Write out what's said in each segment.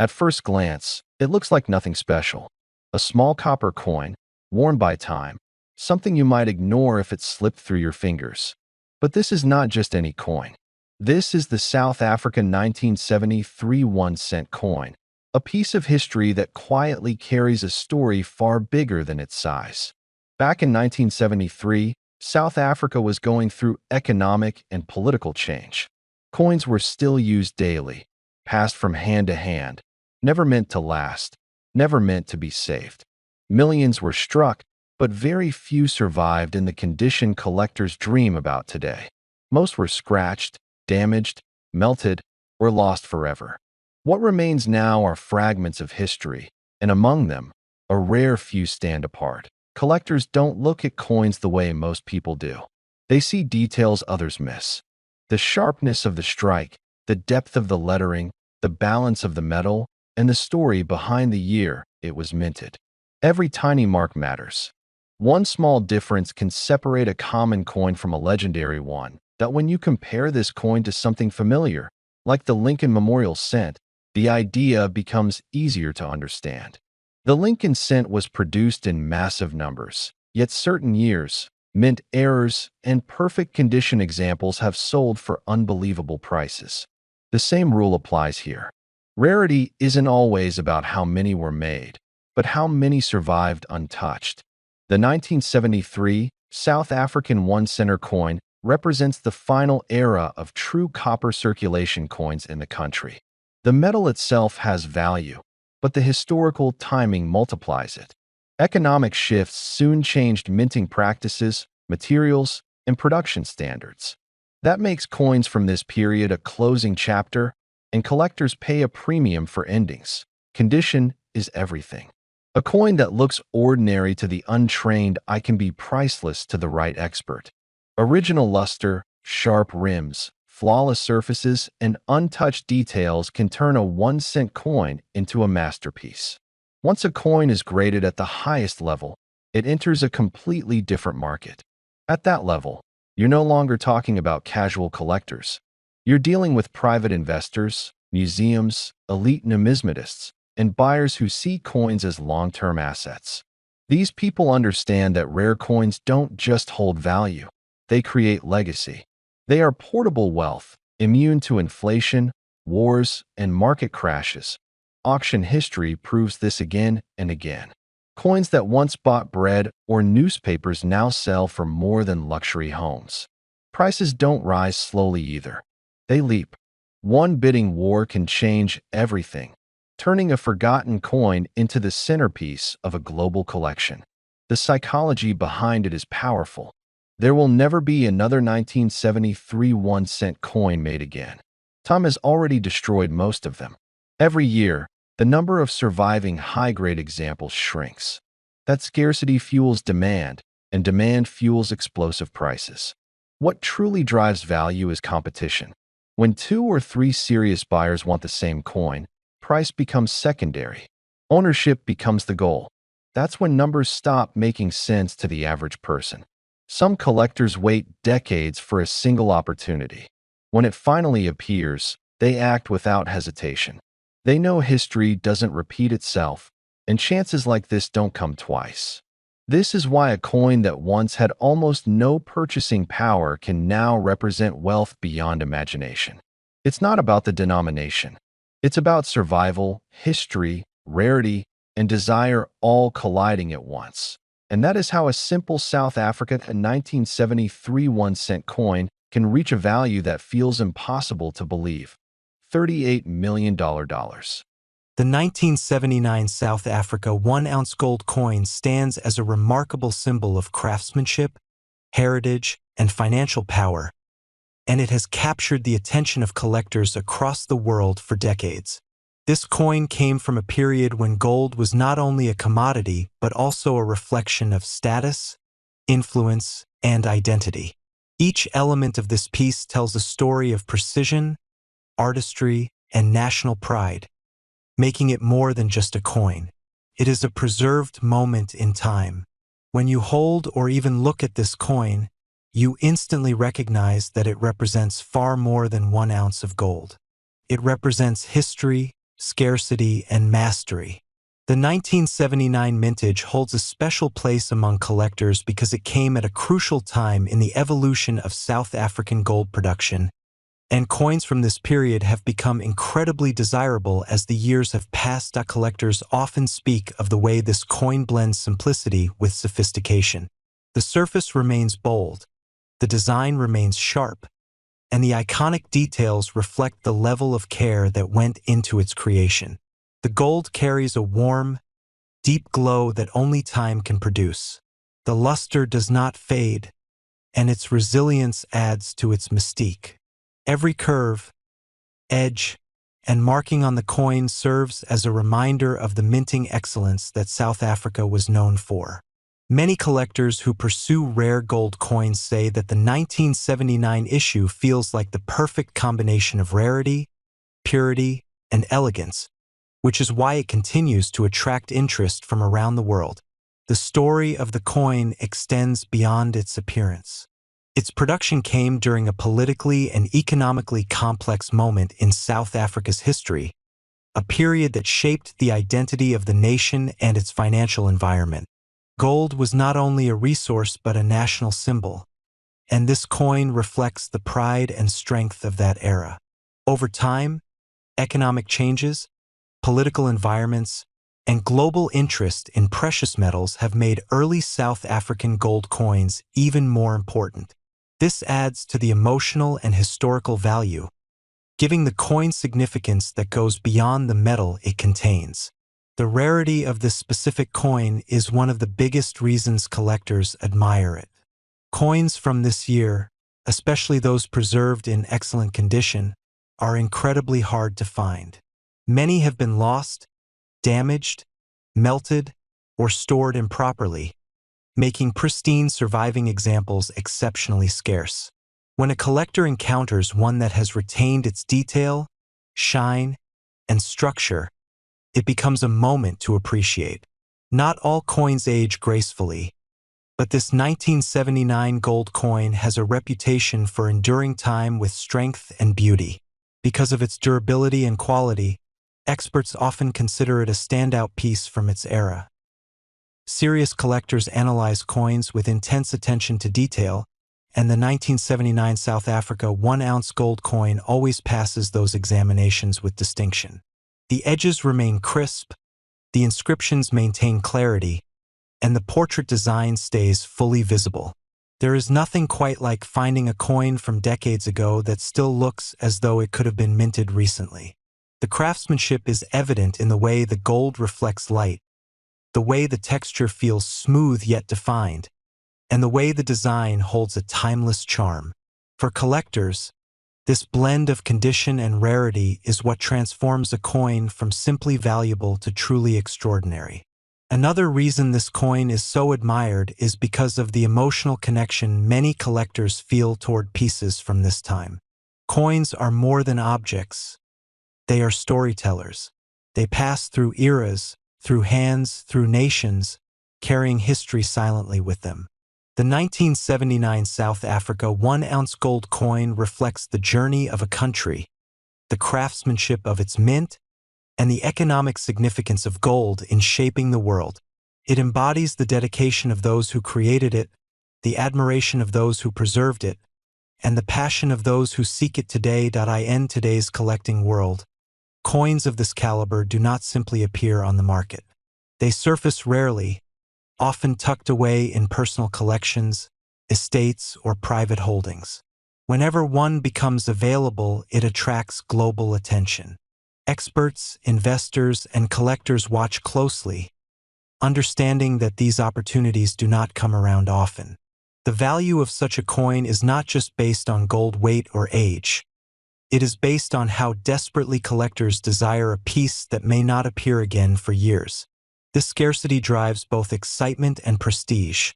At first glance, it looks like nothing special. A small copper coin, worn by time, something you might ignore if it slipped through your fingers. But this is not just any coin. This is the South African 1973 1-cent coin, a piece of history that quietly carries a story far bigger than its size. Back in 1973, South Africa was going through economic and political change. Coins were still used daily, passed from hand to hand, never meant to last, never meant to be saved. Millions were struck, but very few survived in the condition collectors dream about today. Most were scratched, damaged, melted, or lost forever. What remains now are fragments of history, and among them, a rare few stand apart. Collectors don't look at coins the way most people do. They see details others miss. The sharpness of the strike, the depth of the lettering, the balance of the metal, and the story behind the year it was minted. Every tiny mark matters. One small difference can separate a common coin from a legendary one, that when you compare this coin to something familiar, like the Lincoln Memorial Cent, the idea becomes easier to understand. The Lincoln Cent was produced in massive numbers, yet certain years, mint errors, and perfect condition examples have sold for unbelievable prices. The same rule applies here. Rarity isn't always about how many were made, but how many survived untouched. The 1973 South African 1-center coin represents the final era of true copper circulation coins in the country. The metal itself has value, but the historical timing multiplies it. Economic shifts soon changed minting practices, materials, and production standards. That makes coins from this period a closing chapter, and collectors pay a premium for endings. Condition is everything. A coin that looks ordinary to the untrained eye can be priceless to the right expert. Original luster, sharp rims, flawless surfaces, and untouched details can turn a 1-cent coin into a masterpiece. Once a coin is graded at the highest level, it enters a completely different market. At that level, you're no longer talking about casual collectors. You're dealing with private investors, museums, elite numismatists, and buyers who see coins as long-term assets. These people understand that rare coins don't just hold value, they create legacy. They are portable wealth, immune to inflation, wars, and market crashes. Auction history proves this again and again. Coins that once bought bread or newspapers now sell for more than luxury homes. Prices don't rise slowly either. They leap. One bidding war can change everything, turning a forgotten coin into the centerpiece of a global collection. The psychology behind it is powerful. There will never be another 1973 1-cent coin made again. Time has already destroyed most of them. Every year, the number of surviving high-grade examples shrinks. That scarcity fuels demand, and demand fuels explosive prices. What truly drives value is competition. When 2 or 3 serious buyers want the same coin, price becomes secondary. Ownership becomes the goal. That's when numbers stop making sense to the average person. Some collectors wait decades for a single opportunity. When it finally appears, they act without hesitation. They know history doesn't repeat itself, and chances like this don't come twice. This is why a coin that once had almost no purchasing power can now represent wealth beyond imagination. It's not about the denomination. It's about survival, history, rarity, and desire all colliding at once. And that is how a simple South Africa 1973 1-cent coin can reach a value that feels impossible to believe. $38 million. The 1979 South Africa 1-ounce gold coin stands as a remarkable symbol of craftsmanship, heritage, and financial power, and it has captured the attention of collectors across the world for decades. This coin came from a period when gold was not only a commodity, but also a reflection of status, influence, and identity. Each element of this piece tells a story of precision, artistry, and national pride, making it more than just a coin. It is a preserved moment in time. When you hold or even look at this coin, you instantly recognize that it represents far more than 1 ounce of gold. It represents history, scarcity, and mastery. The 1979 vintage holds a special place among collectors because it came at a crucial time in the evolution of South African gold production, and coins from this period have become incredibly desirable as the years have passed. Collectors often speak of the way this coin blends simplicity with sophistication. The surface remains bold, the design remains sharp, and the iconic details reflect the level of care that went into its creation. The gold carries a warm, deep glow that only time can produce. The luster does not fade, and its resilience adds to its mystique. Every curve, edge, and marking on the coin serves as a reminder of the minting excellence that South Africa was known for. Many collectors who pursue rare gold coins say that the 1979 issue feels like the perfect combination of rarity, purity, and elegance, which is why it continues to attract interest from around the world. The story of the coin extends beyond its appearance. Its production came during a politically and economically complex moment in South Africa's history, a period that shaped the identity of the nation and its financial environment. Gold was not only a resource but a national symbol, and this coin reflects the pride and strength of that era. Over time, economic changes, political environments, and global interest in precious metals have made early South African gold coins even more important. This adds to the emotional and historical value, giving the coin significance that goes beyond the metal it contains. The rarity of this specific coin is one of the biggest reasons collectors admire it. Coins from this year, especially those preserved in excellent condition, are incredibly hard to find. Many have been lost, damaged, melted, or stored improperly, making pristine surviving examples exceptionally scarce. When a collector encounters one that has retained its detail, shine, and structure, it becomes a moment to appreciate. Not all coins age gracefully, but this 1979 gold coin has a reputation for enduring time with strength and beauty. Because of its durability and quality, experts often consider it a standout piece from its era. Serious collectors analyze coins with intense attention to detail, and the 1979 South Africa 1-ounce gold coin always passes those examinations with distinction. The edges remain crisp, the inscriptions maintain clarity, and the portrait design stays fully visible. There is nothing quite like finding a coin from decades ago that still looks as though it could have been minted recently. The craftsmanship is evident in the way the gold reflects light, the way the texture feels smooth yet defined, and the way the design holds a timeless charm. For collectors, this blend of condition and rarity is what transforms a coin from simply valuable to truly extraordinary. Another reason this coin is so admired is because of the emotional connection many collectors feel toward pieces from this time. Coins are more than objects. They are storytellers. They pass through eras, through hands, through nations, carrying history silently with them. The 1979 South Africa 1-ounce gold coin reflects the journey of a country, the craftsmanship of its mint, and the economic significance of gold in shaping the world. It embodies the dedication of those who created it, the admiration of those who preserved it, and the passion of those who seek it today. In today's collecting world, coins of this caliber do not simply appear on the market. They surface rarely, often tucked away in personal collections, estates, or private holdings. Whenever one becomes available, it attracts global attention. Experts, investors, and collectors watch closely, understanding that these opportunities do not come around often. The value of such a coin is not just based on gold weight or age. It is based on how desperately collectors desire a piece that may not appear again for years. This scarcity drives both excitement and prestige.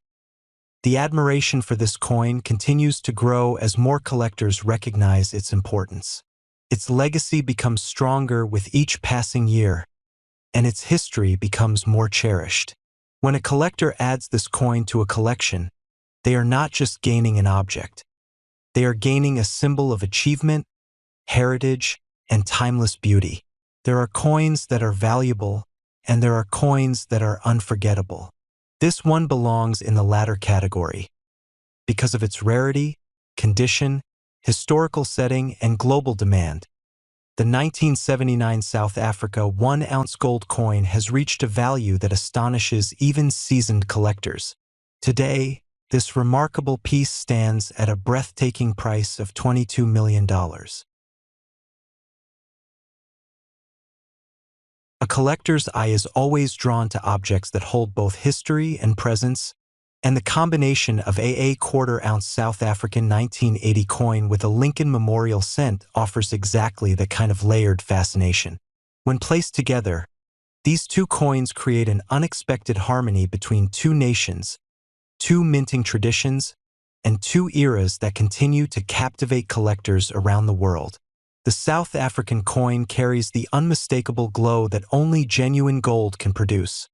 The admiration for this coin continues to grow as more collectors recognize its importance. Its legacy becomes stronger with each passing year, and its history becomes more cherished. When a collector adds this coin to a collection, they are not just gaining an object. They are gaining a symbol of achievement, heritage, and timeless beauty. There are coins that are valuable, and there are coins that are unforgettable. This one belongs in the latter category because of its rarity, condition, historical setting, and global demand. The 1979 South Africa 1-ounce gold coin has reached a value that astonishes even seasoned collectors. Today, this remarkable piece stands at a breathtaking price of $22 million. A collector's eye is always drawn to objects that hold both history and presence, and the combination of a quarter-ounce South African 1980 coin with a Lincoln Memorial cent offers exactly that kind of layered fascination. When placed together, these two coins create an unexpected harmony between two nations, two minting traditions, and two eras that continue to captivate collectors around the world. The South African coin carries the unmistakable glow that only genuine gold can produce,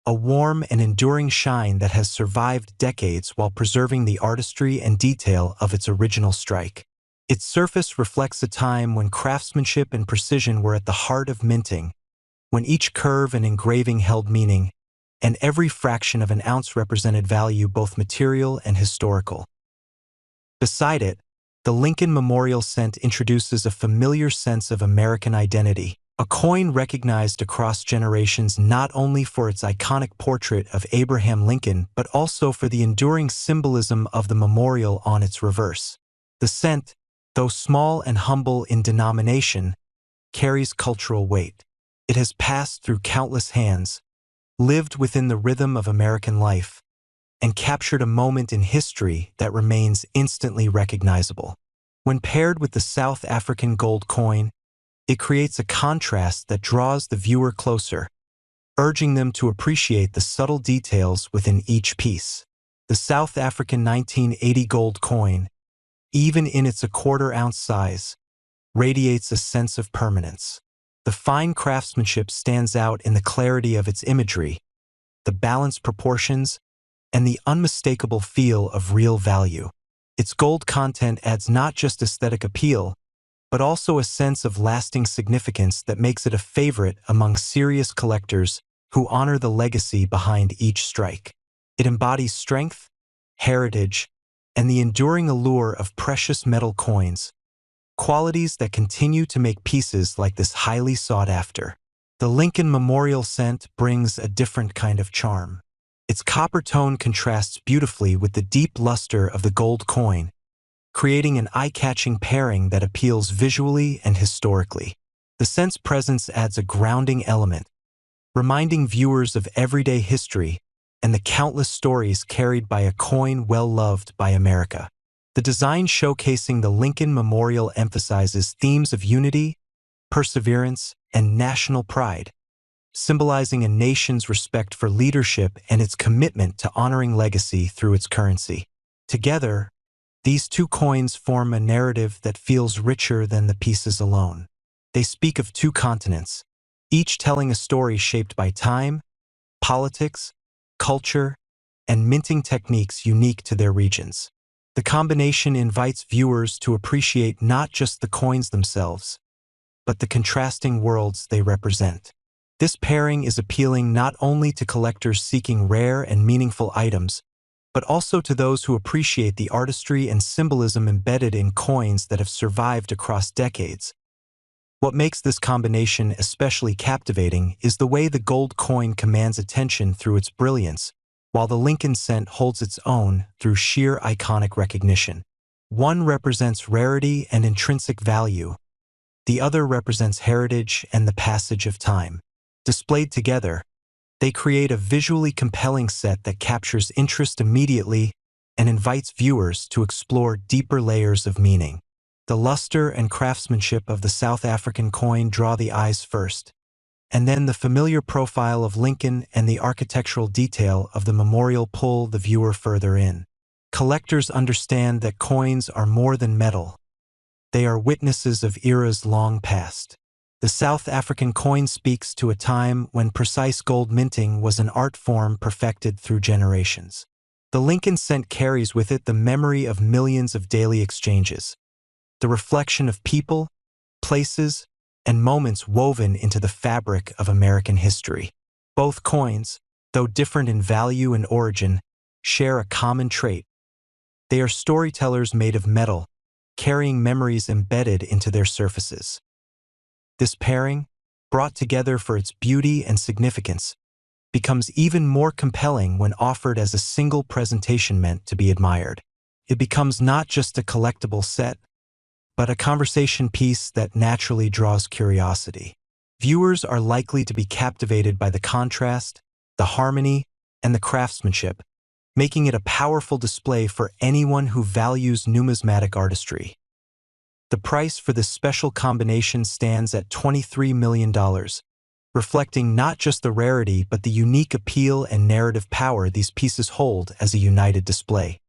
a warm and enduring shine that has survived decades while preserving the artistry and detail of its original strike. Its surface reflects a time when craftsmanship and precision were at the heart of minting, when each curve and engraving held meaning, and every fraction of an ounce represented value both material and historical. Beside it, the Lincoln Memorial cent introduces a familiar sense of American identity, a coin recognized across generations not only for its iconic portrait of Abraham Lincoln but also for the enduring symbolism of the memorial on its reverse. The cent, though small and humble in denomination, carries cultural weight. It has passed through countless hands, lived within the rhythm of American life, and captured a moment in history that remains instantly recognizable. When paired with the South African gold coin, it creates a contrast that draws the viewer closer, urging them to appreciate the subtle details within each piece. The South African 1980 gold coin, even in its quarter-ounce size, radiates a sense of permanence. The fine craftsmanship stands out in the clarity of its imagery, the balanced proportions, and the unmistakable feel of real value. Its gold content adds not just aesthetic appeal, but also a sense of lasting significance that makes it a favorite among serious collectors who honor the legacy behind each strike. It embodies strength, heritage, and the enduring allure of precious metal coins, qualities that continue to make pieces like this highly sought after. The Lincoln Memorial cent brings a different kind of charm. Its copper tone contrasts beautifully with the deep luster of the gold coin, creating an eye-catching pairing that appeals visually and historically. The cent's presence adds a grounding element, reminding viewers of everyday history and the countless stories carried by a coin well-loved by America. The design showcasing the Lincoln Memorial emphasizes themes of unity, perseverance, and national pride, symbolizing a nation's respect for leadership and its commitment to honoring legacy through its currency. Together, these two coins form a narrative that feels richer than the pieces alone. They speak of two continents, each telling a story shaped by time, politics, culture, and minting techniques unique to their regions. The combination invites viewers to appreciate not just the coins themselves, but the contrasting worlds they represent. This pairing is appealing not only to collectors seeking rare and meaningful items, but also to those who appreciate the artistry and symbolism embedded in coins that have survived across decades. What makes this combination especially captivating is the way the gold coin commands attention through its brilliance, while the Lincoln cent holds its own through sheer iconic recognition. One represents rarity and intrinsic value. The other represents heritage and the passage of time. Displayed together, they create a visually compelling set that captures interest immediately and invites viewers to explore deeper layers of meaning. The luster and craftsmanship of the South African coin draw the eyes first, and then the familiar profile of Lincoln and the architectural detail of the memorial pull the viewer further in. Collectors understand that coins are more than metal. They are witnesses of eras long past. The South African coin speaks to a time when precise gold minting was an art form perfected through generations. The Lincoln cent carries with it the memory of millions of daily exchanges, the reflection of people, places, and moments woven into the fabric of American history. Both coins, though different in value and origin, share a common trait. They are storytellers made of metal, carrying memories embedded into their surfaces. This pairing, brought together for its beauty and significance, becomes even more compelling when offered as a single presentation meant to be admired. It becomes not just a collectible set, but a conversation piece that naturally draws curiosity. Viewers are likely to be captivated by the contrast, the harmony, and the craftsmanship, making it a powerful display for anyone who values numismatic artistry. The price for this special combination stands at $23 million, reflecting not just the rarity but the unique appeal and narrative power these pieces hold as a united display.